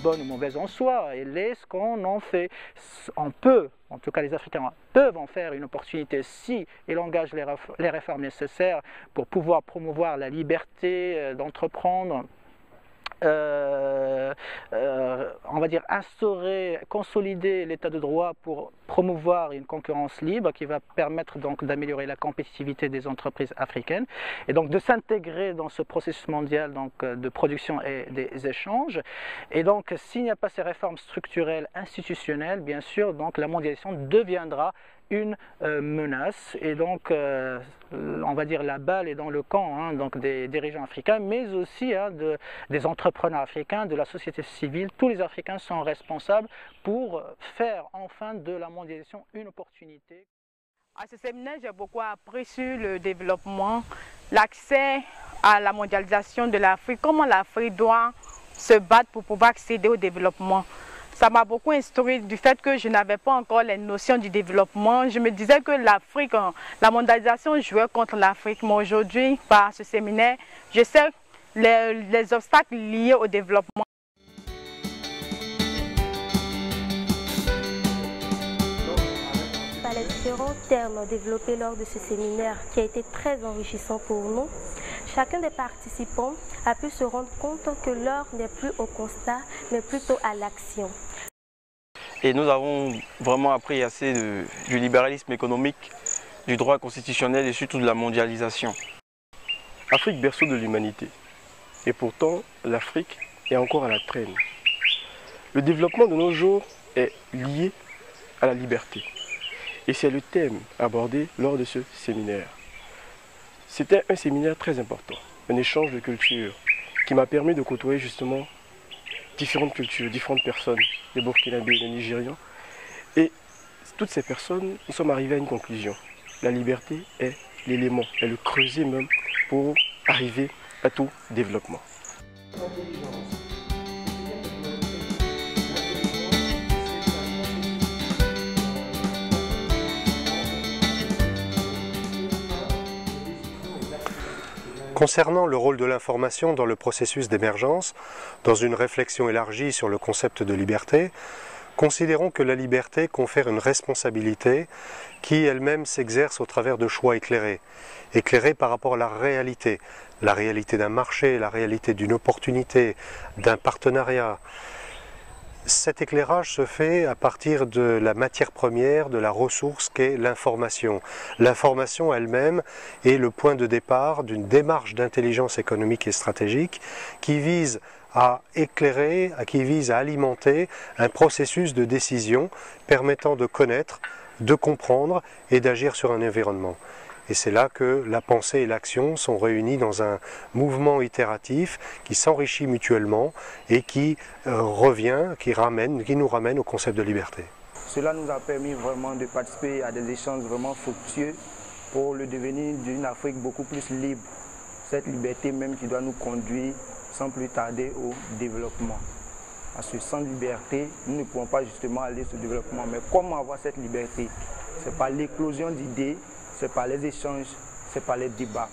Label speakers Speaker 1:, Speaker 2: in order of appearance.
Speaker 1: bonne ou mauvaise en soi, elle est ce qu'on en fait. On peut, en tout cas les Africains peuvent en faire une opportunité si ils engagent les réformes nécessaires pour pouvoir promouvoir la liberté d'entreprendre. On va dire instaurer, consolider l'état de droit pour promouvoir une concurrence libre qui va permettre donc d'améliorer la compétitivité des entreprises africaines et donc de s'intégrer dans ce processus mondial donc, de production et des échanges. Et donc s'il n'y a pas ces réformes structurelles, institutionnelles, bien sûr, donc la mondialisation deviendra une menace et donc on va dire la balle est dans le camp donc des dirigeants africains mais aussi des entrepreneurs africains, de la société civile. Tous les Africains sont responsables pour faire enfin de la mondialisation une opportunité.
Speaker 2: À ce séminaire, j'ai beaucoup appris sur le développement, l'accès à la mondialisation de l'Afrique, comment l'Afrique doit se battre pour pouvoir accéder au développement. Ça m'a beaucoup instruit du fait que je n'avais pas encore les notions du développement. Je me disais que l'Afrique, la mondialisation jouait contre l'Afrique. Mais aujourd'hui, par ce séminaire, je sais les obstacles liés au développement.
Speaker 3: Par les différents termes développés lors de ce séminaire qui a été très enrichissant pour nous, chacun des participants a pu se rendre compte que l'heure n'est plus au constat, mais plutôt à l'action.
Speaker 4: Et nous avons vraiment appris assez du libéralisme économique, du droit constitutionnel et surtout de la mondialisation.
Speaker 5: Afrique, berceau de l'humanité. Et pourtant, l'Afrique est encore à la traîne. Le développement de nos jours est lié à la liberté. Et c'est le thème abordé lors de ce séminaire. C'était un séminaire très important, un échange de cultures qui m'a permis de côtoyer justement différentes cultures, différentes personnes, des Burkinabés, des Nigérians. Et toutes ces personnes, nous sommes arrivés à une conclusion. La liberté est l'élément, est le creuset même pour arriver à tout développement.
Speaker 6: Concernant le rôle de l'information dans le processus d'émergence, dans une réflexion élargie sur le concept de liberté, considérons que la liberté confère une responsabilité qui elle-même s'exerce au travers de choix éclairés. Éclairés par rapport à la réalité d'un marché, la réalité d'une opportunité, d'un partenariat. Cet éclairage se fait à partir de la matière première, de la ressource qu'est l'information. L'information elle-même est le point de départ d'une démarche d'intelligence économique et stratégique qui vise à éclairer, qui vise à alimenter un processus de décision permettant de connaître, de comprendre et d'agir sur un environnement. Et c'est là que la pensée et l'action sont réunies dans un mouvement itératif qui s'enrichit mutuellement et qui qui nous ramène au concept de liberté.
Speaker 7: Cela nous a permis vraiment de participer à des échanges vraiment fructueux pour le devenir d'une Afrique beaucoup plus libre. Cette liberté même qui doit nous conduire sans plus tarder au développement. Parce que sans liberté, nous ne pouvons pas justement aller sur le développement. Mais comment avoir cette liberté? C'est par l'éclosion d'idées, c'est par les échanges, c'est par les débats.